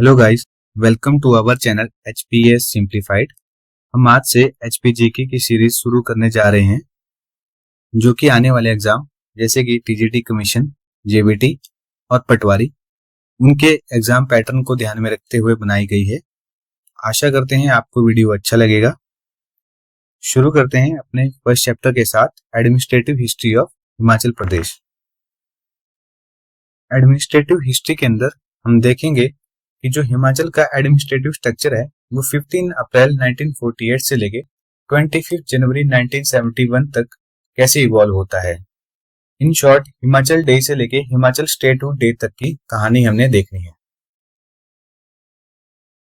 Hello guys, welcome to our channel HPS simplified. हम आज से HPGK की सीरीज शुरू करने जा रहे हैं, जो कि आने वाले एग्जाम जैसे कि TGT कमीशन, JBT और पटवारी, उनके एग्जाम पैटर्न को ध्यान में रखते हुए बनाई गई है। आशा करते हैं आपको वीडियो अच्छा लगेगा। शुरू करते हैं अपने फर्स्ट चैप्टर के साथ, administrative history of Himachal Pradesh. Administrative history के अंदर हम देखेंगे कि जो हिमाचल का एडमिनिस्ट्रेटिव स्ट्रक्चर है वो 15 अप्रैल 1948 से लेके 25 जनवरी 1971 तक कैसे इवॉल्व होता है। इन शॉर्ट, हिमाचल डे से लेके हिमाचल स्टेटहुड डे तक की कहानी हमने देखनी है।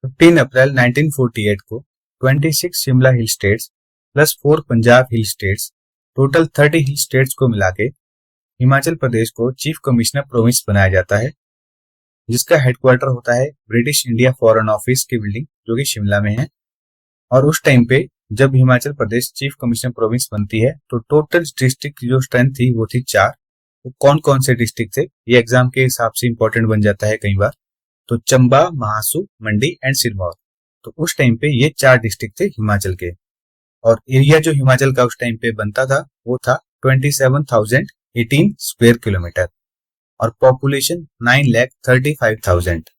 15 अप्रैल 1948 को 26 शिमला हिल स्टेट्स प्लस 4 पंजाब हिल स्टेट्स, टोटल 30 हिल स्टेट्स को मिला के हिमाचल प्रदेश को चीफ कमिश्नर प्रोविंस बनाया जाता है, जिसका हेडक्वार्टर होता है ब्रिटिश इंडिया फॉरेन ऑफिस की बिल्डिंग, जो कि शिमला में है। और उस टाइम पे जब Himachal Pradesh chief commissioner province बनती है तो टोटल डिस्ट्रिक्ट की जो स्ट्रेंथ थी वो थी 4। वो कौन कौन से डिस्ट्रिक्ट थे, ये एग्जाम के हिसाब से इंपॉर्टेंट बन जाता है कई बार। तो चंबा, महासू, मंडी एंड सिरमौर। तो उस टाइम पे ये 4 डिस्ट्रिक्ट थे हिमाचल के। और एरिया जो हिमाचल का उस टाइम पे बनता था वो था 27,018 स्क्वायर किलोमीटर और पॉपुलेशन 9,35,000।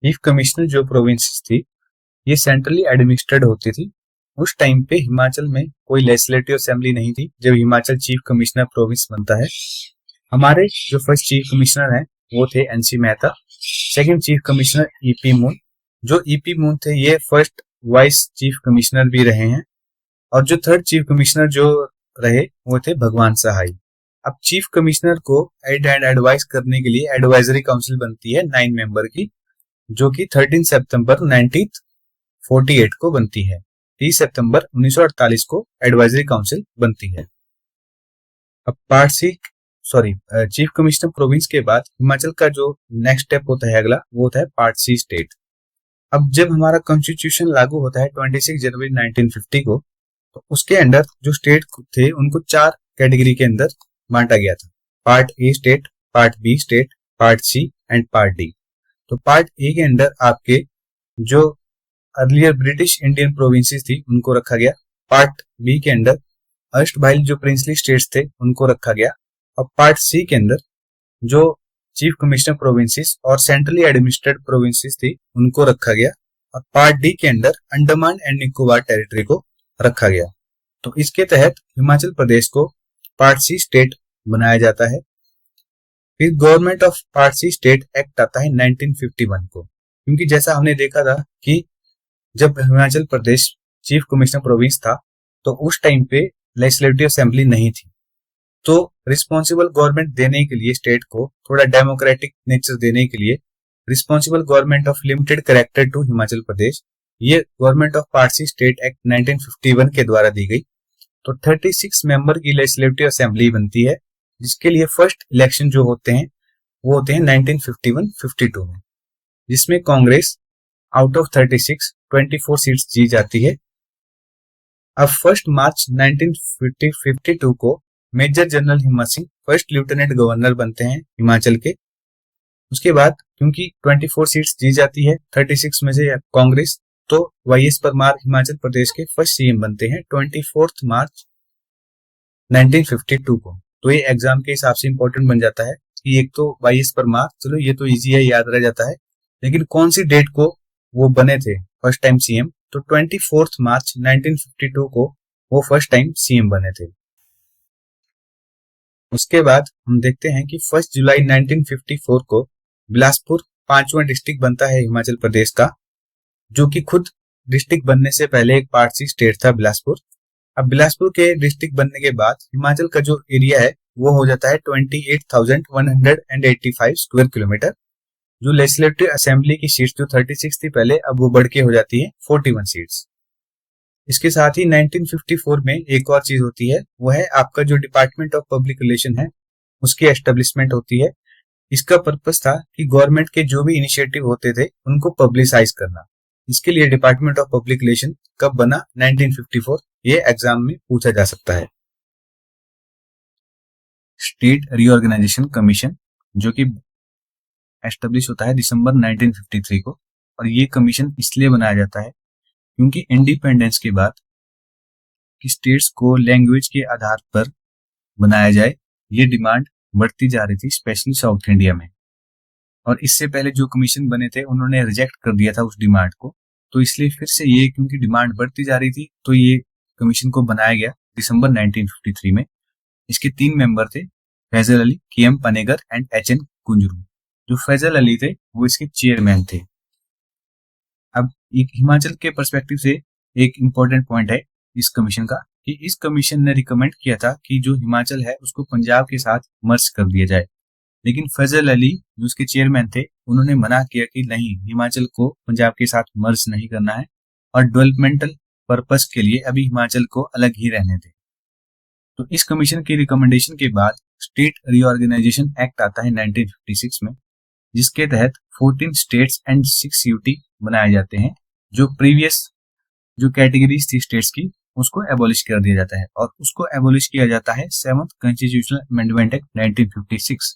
चीफ कमिश्नर जो प्रोविंसेस थी ये सेंट्रली एडमिनिस्ट्रेड होती थी। उस टाइम पे हिमाचल में कोई लेजिस्लेटिव असेंबली नहीं थी जब हिमाचल चीफ कमिश्नर प्रोविंस बनता है। हमारे जो फर्स्ट चीफ कमिश्नर हैं वो थे NC Mehta, second chief commissioner EP moon. जो EP मून थे ये फर्स्ट वाइस चीफ कमिश्नर भी रहे हैं। और जो थर्ड चीफ कमिश्नर जो रहे वो थे भगवान सहाय। अब चीफ कमिश्नर को एड एंड एडवाइस करने के लिए एडवाइजरी काउंसिल बनती है 9 मेंबर की, जो कि 13 सितंबर 1948 को बनती है। 30 सितंबर 1948 को एडवाइजरी काउंसिल बनती है। अब चीफ कमिश्नर प्रोविंस के बाद हिमाचल का जो नेक्स्ट स्टेप होता है अगला, वो होता है पार्ट C स्टेट। अब जब हमारा कॉन्स्टिट्यूशन लागू होता है 26 जनवरी 1950 को, तो उसके अंदर जो स्टेट थे उनको 4 कैटेगरी के अंदर बांटा गया था। Part A state, part B state, part C and part D। तो पार्ट A के अंदर आपके जो अर्लियर ब्रिटिश इंडियन प्रोविंसेस थी उनको रखा गया। पार्ट B के अंदर अर्स्टवाइल जो प्रिंसली स्टेट्स थे उनको रखा गया। और पार्ट C के अंदर जो चीफ कमिश्नर प्रोविंसेस और सेंट्रली एडमिनिस्ट्रेटेड प्रोविंसेस थी उनको रखा गया। और पार्ट D के अंदर अंडमान एंड निकोबार टेरिटरी को रखा गया। तो इसके तहत हिमाचल प्रदेश को पार्ट C स्टेट बनाया जाता है। फिर government of part C state act आता है 1951 को, क्योंकि जैसा हमने देखा था कि जब Himachal Pradesh chief commissioner province था तो उस टाइम पे लेजिस्लेटिव असेंबली नहीं थी। तो रिस्पॉन्सिबल गवर्नमेंट देने के लिए, स्टेट को थोड़ा डेमोक्रेटिक नेचर देने के लिए, responsible government of limited character to Himachal Pradesh, ये government of part C state act 1951 के द्वारा दी गई। तो 36 मेंबर की लेजिस्लेटिव असेंबली बनती है, जिसके लिए फर्स्ट इलेक्शन जो होते हैं वो होते हैं 1951-52 में, जिसमें कांग्रेस आउट ऑफ 36 24 सीट्स जीत जाती है। अब 1 मार्च 1952 को मेजर जनरल हिम्मत सिंह फर्स्ट लेफ्टिनेंट गवर्नर बनते हैं हिमाचल के। उसके बाद क्योंकि 24 सीट्स जीत जाती है 36 में से कांग्रेस, तो YS परमार हिमाचल प्रदेश के फर्स्ट CM बनते हैं 24 मार्च 1952 को। तो ये एग्जाम के हिसाब से इंपॉर्टेंट बन जाता है कि एक तो YS परमार, चलो ये तो इजी है, याद रह जाता है, लेकिन कौन सी डेट को वो बने थे फर्स्ट टाइम CM, तो 24 मार्च 1952 को वो फर्स्ट टाइम CM बने थे। उसके बाद हम देखते हैं कि 1 जुलाई 1954 को बिलासपुर 5वां डिस्ट्रिक्ट बनता है हिमाचल प्रदेश का, जो कि खुद डिस्ट्रिक्ट बनने से पहले एक पार्ट C स्टेट था बिलासपुर। अब बिलासपुर के डिस्ट्रिक्ट बनने के बाद हिमाचल का जो एरिया है वो हो जाता है 28,185 स्क्वायर किलोमीटर। जो लेजिस्लेटिव असेंबली की सीट्स जो 36 थी पहले, अब वो बढ़ के हो जाती है 41 सीट्स। इसके साथ ही 1954 में एक और चीज होती है, वो है आपका जो डिपार्टमेंट ऑफ पब्लिक रिलेशन है उसकी एस्टेब्लिशमेंट होती है। इसका पर्पस था कि गवर्नमेंट के जो भी इनिशिएटिव होते थे उनको पब्लिसाइज करना। इसके लिए डिपार्टमेंट ऑफ पब्लिक रिलेशन कब बना, 1954, ये एग्जाम में पूछा जा सकता है। स्टेट रीऑर्गेनाइजेशन कमीशन, जो कि एस्टेब्लिश होता है दिसंबर 1953 को, और ये कमीशन इसलिए बनाया जाता है क्योंकि इंडिपेंडेंस के बाद कि स्टेट्स को लैंग्वेज के आधार पर बनाया जाए, ये डिमांड बढ़ती जा रही थी स्पेशली साउथ इंडिया में। और इससे पहले जो कमीशन बने थे उन्होंने रिजेक्ट कर दिया था उस डिमांड को, तो इसलिए फिर से ये क्योंकि डिमांड बढ़ती जा रही थी तो ये कमीशन को बनाया गया दिसंबर 1953 में। इसके 3 मेंबर थे, Fazal Ali, KM Panikkar and HN Kunzru. जो फैजल अली थे वो इसके चेयरमैन थे। अब एक हिमाचल के पर्सपेक्टिव से एक इम्पोर्टेंट पॉइंट है इस कमीशन का कि इस कमीशन ने रिकमेंड किया था कि जो हिमाचल है उसको पंजाब के साथ मर्ज कर दिया जाए, लेकिन फैजल अली जो उसके चेयरमैन थे उन्होंने मना किया कि नहीं, हिमाचल को पंजाब के साथ मर्ज नहीं करना है और डेवलपमेंटल पर्पस के लिए अभी हिमाचल को अलग ही रहने थे। तो इस कमीशन की रिकमेंडेशन के बाद स्टेट रीऑर्गेनाइजेशन एक्ट आता है 1956 में, जिसके तहत 14 स्टेट्स एंड 6 यूटी बनाए जाते हैं। जो प्रीवियस जो कैटेगरीज थी स्टेट्स की उसको एबॉलिश कर दिया जाता है, और उसको एबॉलिश किया जाता है 7th कॉन्स्टिट्यूशनल अमेंडमेंट एक्ट 1956,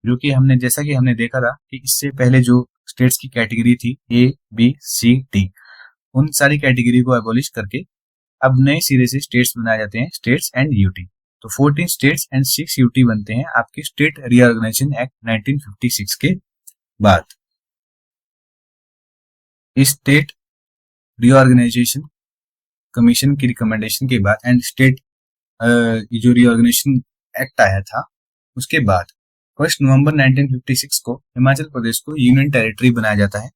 जो कि जैसा कि हमने देखा था कि इससे पहले जो स्टेट्स की कैटेगरी थी A, B, C, D, उन सारी कैटेगरी को एबॉलिश करके अब नए सिरे से स्टेट्स बनाए जाते हैं, स्टेट्स एंड यूटी। तो 14 स्टेट्स एंड 6 यूटी बनते हैं आपके स्टेट रीऑर्गेनाइजेशन एक्ट 1956 के बाद। इस स्टेट रीऑर्गेनाइजेशन कमीशन की रिकमेंडेशन के बाद एंड स्टेट जो रीऑर्गेनाइजेशन एक्ट आया था उसके बाद 1 नवंबर 1956 को हिमाचल प्रदेश को यूनियन टेरिटरी बनाया जाता है।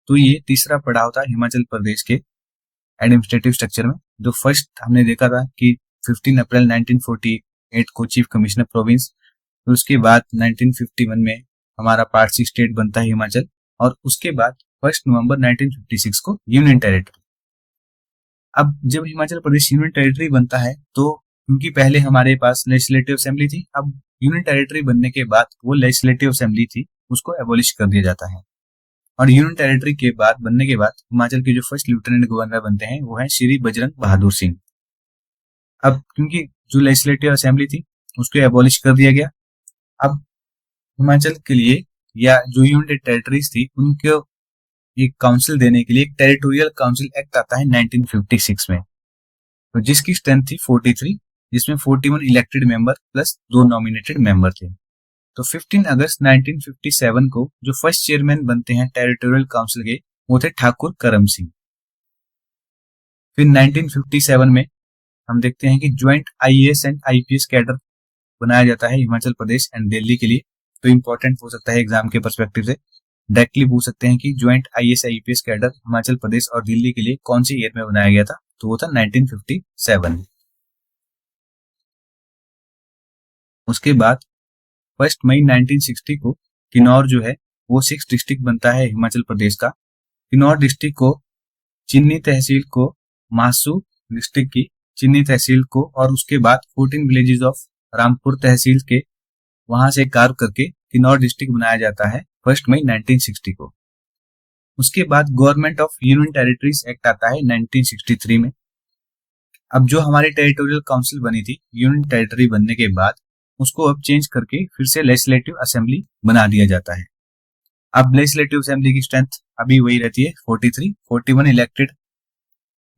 तो ये तीसरा पड़ाव था हिमाचल प्रदेश के एडमिनिस्ट्रेटिव स्ट्रक्चर में। जो फर्स्ट हमने देखा था कि 15 अप्रैल 1948 को चीफ कमिश्नर प्रोविंस, तो उसके बाद 1951 में हमारा पार्ट 6 स्टेट बनता है हिमाचल, और उसके बाद 1 नवंबर 1956 को यूनियन टेरिटरी। अब जब हिमाचल प्रदेश यूनियन टेरिटरी बनता है तो क्योंकि पहले हमारे पास लेजिस्लेटिव असेंबली थी, अब यूनियन टेरिटरी बनने के बाद वो लेजिस्लेटिव असेंबली थी उसको एबॉलिश कर दिया जाता है। और यूनियन टेरिटरी के बाद बनने के बाद हिमाचल के जो फर्स्ट लेफ्टिनेंट गवर्नर बनते हैं वो है श्री बजरंग बहादुर सिंह। अब क्योंकि जो लेजिस्लेटिव असेंबली थी उसको एबॉलिश कर दिया गया, अब हिमाचल के लिए या जो यूनियन टेरिटरीज थी उनको एक काउंसिल देने के लिए एक टेरिटोरियल काउंसिल एक्ट आता है 1956 में, तो जिसकी स्ट्रेंथ थी 43, जिसमें 41 elected member plus 2 nominated member थे। तो 15 अगस्त 1957 को जो फर्स्ट चेयरमैन बनते हैं टेरिटोरियल काउंसिल के वो थे ठाकुर करम सिंह। फिर 1957 में हम देखते हैं कि joint IAS and IPS cadre बनाया जाता है हिमाचल प्रदेश एंड दिल्ली के लिए। तो इंपॉर्टेंट हो सकता है एग्जाम के पर्सपेक्टिव से, डायरेक्टली पूछ सकते हैं कि joint IAS IPS cadre Himachal Pradesh और दिल्ली के लिए कौन सी ईयर में बनाया गया था, तो वो था 1957। उसके बाद 1 मई 1960 को किन्नौर जो है वो 6 डिस्ट्रिक्ट बनता है हिमाचल प्रदेश का। किन्नौर डिस्ट्रिक्ट को चिन्नी तहसील को, मासू डिस्ट्रिक्ट की चिन्नी तहसील को, और उसके बाद 14 विलेजेस ऑफ रामपुर तहसील के वहां से कार्व करके किन्नौर डिस्ट्रिक्ट बनाया जाता है 1 मई 1960 को। उसके बाद government of union territories act आता है 1963 में। अब जो हमारी टेरिटोरियल काउंसिल बनी थी यूनियन टेरिटरी बनने के बाद उसको अब चेंज करके फिर से लेजिस्लेटिव असेंबली बना दिया जाता है। अब लेजिस्लेटिव असेंबली की स्ट्रेंथ अभी वही रहती है 43, 41 elected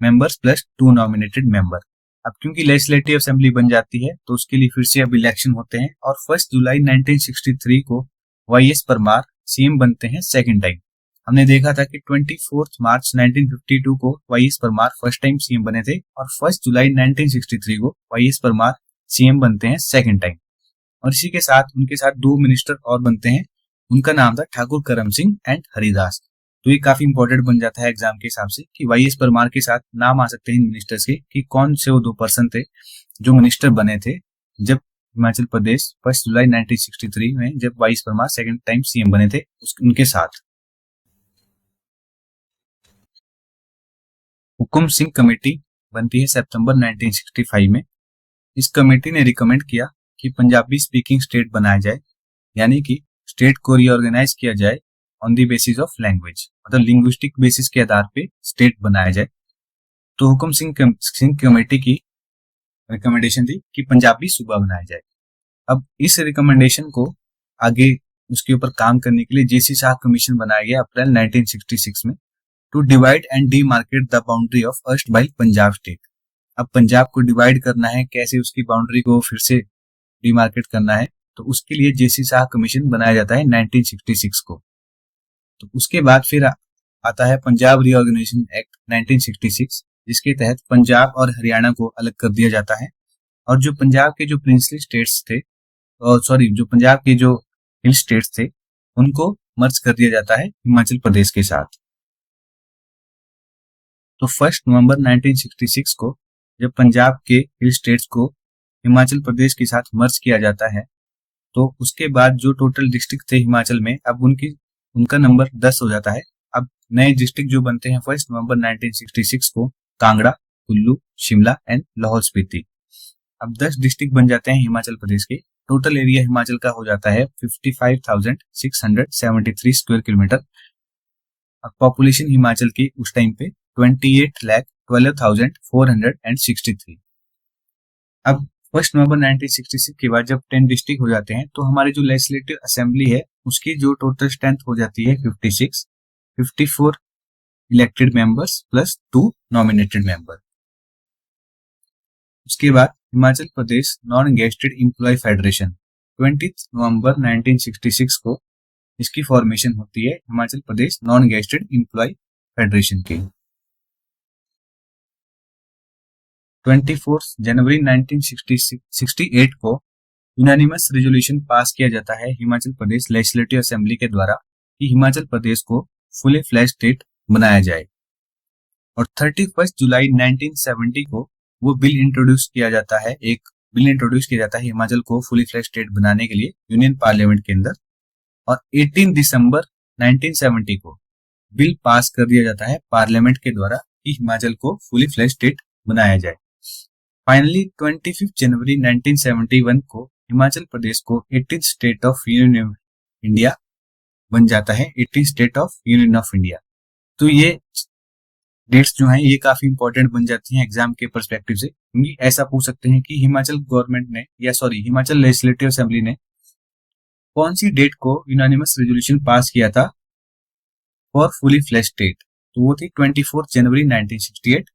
members plus 2 nominated member. अब क्योंकि लेजिस्लेटिव असेंबली बन जाती है तो उसके लिए फिर से अब इलेक्शन होते हैं, और 1 जुलाई 1963 को YS परमार CM बनते हैं सेकेंड टाइम। हमने देखा था कि 24 मार्च 1952 को YS Parmar first time CM बने थे, और 1 जुलाई 1963 को YS परमार CM बनते हैं सेकेंड टाइम। और इसी के साथ उनके साथ 2 मिनिस्टर और बनते हैं, उनका नाम था ठाकुर करम सिंह एंड हरिदास। तो ये काफी इंपॉर्टेंट बन जाता है एग्जाम के हिसाब से कि YS परमार के साथ नाम आ सकते हैं इन मिनिस्टर्स के कि कौन से वो 2 पर्सन थे जो मिनिस्टर बने थे जब हिमाचल प्रदेश 1 जुलाई 1963 में जब YS Parmar second time CM बने थे उनके साथ। हुकुम सिंह कमेटी बनती है सितंबर 1965 में। इस कमेटी ने रिकमेंड किया कि पंजाबी स्पीकिंग स्टेट बनाया जाए, यानी कि स्टेट को रीऑर्गेनाइज किया जाए on the basis of language, मतलब लिंग्विस्टिक बेसिस के आधार पे स्टेट बनाया जाए। तो हुकुम सिंह कमेटी की रिकमेंडेशन थी कि पंजाबी सूबा बनाया जाए। अब इस रिकमेंडेशन को आगे उसके ऊपर काम करने के लिए जेसी शाह कमीशन बनाया गया अप्रैल 1966 में, to divide and demarcate the boundary of erstwhile Punjab state. अब पंजाब को डिवाइड करना है, कैसे उसकी बाउंड्री को फिर से डीमार्केट करना है, तो उसके लिए जेसी शाह कमीशन बनाया जाता है 1966 को। तो उसके बाद फिर आता है पंजाब रीऑर्गेनाइजेशन एक्ट 1966, जिसके तहत पंजाब और हरियाणा को अलग कर दिया जाता है, और जो पंजाब के जो प्रिंसली स्टेट्स थे, जो पंजाब के जो हिल स्टेट्स थे, उनको मर्ज कर दिया जाता है हिमाचल प्रदेश के साथ। तो 1 नवंबर 1966 को जब पंजाब के हिल स्टेट्स को हिमाचल प्रदेश के साथ मर्ज किया जाता है, तो उसके बाद जो टोटल डिस्ट्रिक्ट थे हिमाचल में, अब उनका नंबर 10 हो जाता है। अब नए डिस्ट्रिक्ट जो बनते हैं 1 नवंबर 1966 को, कांगड़ा, कुल्लू, शिमला एंड लाहौल स्पीति। अब 10 डिस्ट्रिक्ट बन जाते हैं हिमाचल प्रदेश के। टोटल एरिया हिमाचल का हो जाता है 55,673 स्क्वायर किलोमीटर। अब पॉपुलेशन हिमाचल की उस टाइम पे 28,12,463। अब 1 नवंबर 1966 के बाद जब 10 डिस्ट्रिक्ट हो जाते हैं, तो हमारी जो लेजिस्लेटिव असेंबली है उसकी जो टोटल स्ट्रेंथ हो जाती है 54 elected members plus 2 nominated member. उसके बाद Himachal Pradesh non gazetted employ federation, 20 नवंबर 1966 को इसकी फॉर्मेशन होती है Himachal Pradesh non gazetted employ federation की। 24 जनवरी 1968 को यूनानिमस रेजोल्यूशन पास किया जाता है हिमाचल प्रदेश लेजिस्लेटिव असेंबली के द्वारा कि हिमाचल प्रदेश को फुली फ्लैश स्टेट बनाया जाए। और 31 जुलाई 1970 को वो बिल इंट्रोड्यूस किया जाता है, एक बिल इंट्रोड्यूस किया जाता है हिमाचल को फुली फ्लैश स्टेट बनाने के लिए यूनियन पार्लियामेंट के अंदर। और 18 दिसंबर 1970 को बिल पास कर दिया जाता है पार्लियामेंट के द्वारा कि हिमाचल को फुली फ्लैश स्टेट बनाया जाए। फाइनली 25 जनवरी 1971 को हिमाचल प्रदेश को 18 state of union of India बन जाता है, 18 state of union of India. तो ये डेट्स जो हैं ये काफी इंपॉर्टेंट बन जाती हैं एग्जाम के पर्सपेक्टिव से, क्योंकि ऐसा पूछ सकते हैं कि हिमाचल गवर्नमेंट ने हिमाचल लेजिस्लेटिव असेंबली ने कौन सी डेट को यूनानिमस रेजोल्यूशन पास किया था फॉर फुली फ्लैश स्टेट, तो वो थी 24 जनवरी 1968।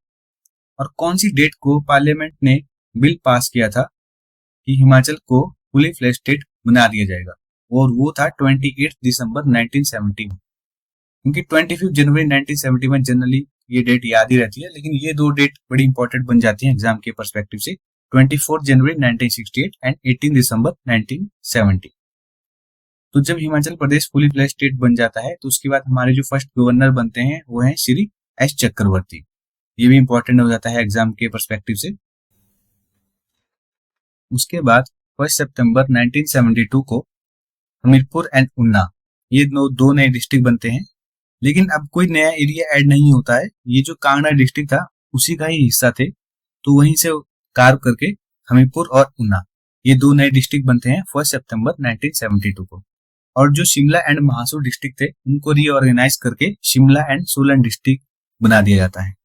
और कौन सी डेट को पार्लियामेंट ने बिल पास किया था कि हिमाचल को फुली फ्लैश स्टेट बना दिया जाएगा, और वो था 28 दिसंबर 1971। क्योंकि 25 जनवरी 1971 जनरली ये डेट याद ही रहती है, लेकिन ये दो डेट बड़ी इंपॉर्टेंट बन जाती हैं एग्जाम के पर्सपेक्टिव से, 24 जनवरी 1968 एंड 18 दिसंबर 1970। तो जब Himachal Pradesh fully flash state बन जाता है, तो उसके बाद हमारे जो फर्स्ट गवर्नर बनते हैं वो हैं श्री एस चक्रवर्ती। ये भी इंपॉर्टेंट हो जाता है एग्जाम के पर्सपेक्टिव से। उसके बाद 1 सितंबर 1972 को हमीरपुर एंड उन्ना, ये दो नए डिस्ट्रिक्ट बनते हैं, लेकिन अब कोई नया एरिया ऐड नहीं होता है। ये जो कांगड़ा डिस्ट्रिक्ट था उसी का ही हिस्सा थे, तो वहीं से कार्व करके हमीरपुर और उन्ना ये दो नए डिस्ट्रिक्ट बनते हैं 1 सितंबर 1972 को। और जो शिमला एंड महासू डिस्ट्रिक्ट थे उनको रीऑर्गेनाइज करके शिमला एंड सोलन डिस्ट्रिक्ट बना दिया जाता है।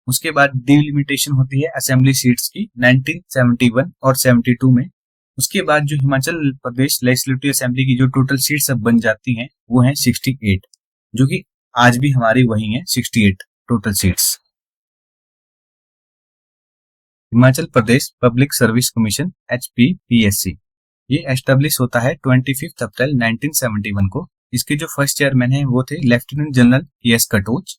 उसके बाद डिलिमिटेशन होती है असेंबली सीट्स की 1971 और 72 में। उसके बाद जो हिमाचल प्रदेश लेजिस्लेटिव असेंबली की जो टोटल सीट्स अब बन जाती हैं वो हैं 68, जो कि आज भी हमारी वही है 68 total seats. Himachal Pradesh public service commission HPPSC ये एस्टेब्लिश होता है 25 अप्रैल 1971 को। इसके जो फर्स्ट चेयरमैन हैं वो थे लेफ्टिनेंट जनरल ES कटोच।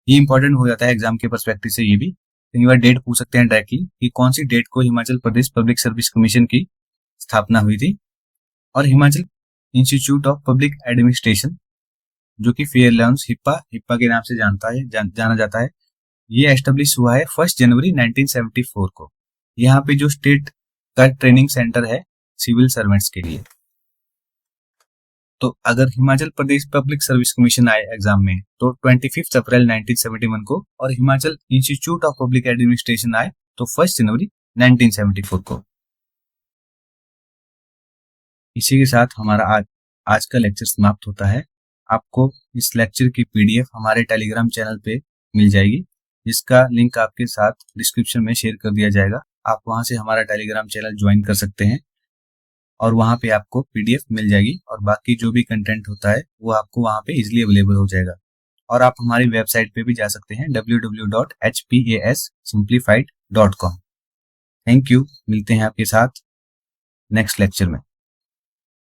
ये इंपॉर्टेंट हो जाता है एग्जाम के पर्सपेक्टिव से, ये भी कई बार डेट पूछ सकते हैं डायरेक्टली कि कौन सी डेट को Himachal Pradesh public service commission की स्थापना हुई थी। और Himachal institute of public administration, जो कि फेयरलाउंस हिप्पा के नाम से जाना जाता है, ये एस्टेब्लिश हुआ है 1 जनवरी 1974 को। यहाँ पे जो स्टेट का ट्रेनिंग सेंटर है सिविल सर्वेंट्स के लिए। तो अगर Himachal Pradesh public service commission आए एग्जाम में तो 25 अप्रैल 1971 को, और Himachal institute of public administration आए तो 1 जनवरी 1974 को। इसी के साथ हमारा आज का लेक्चर समाप्त होता है। आपको इस लेक्चर की PDF हमारे टेलीग्राम चैनल पे मिल जाएगी, जिसका लिंक आपके साथ डिस्क्रिप्शन में शेयर कर दिया जाएगा। आप वहां से हमारा टेलीग्राम चैनल ज्वाइन कर सकते हैं। और वहाँ पे आपको PDF मिल जाएगी और बाकी जो भी कंटेंट होता है वो आपको वहाँ पे इजिली अवेलेबल हो जाएगा। और आप हमारी वेबसाइट पे भी जा सकते हैं www.hpasimplified.com। थैंक यू, मिलते हैं आपके साथ नेक्स्ट लेक्चर में।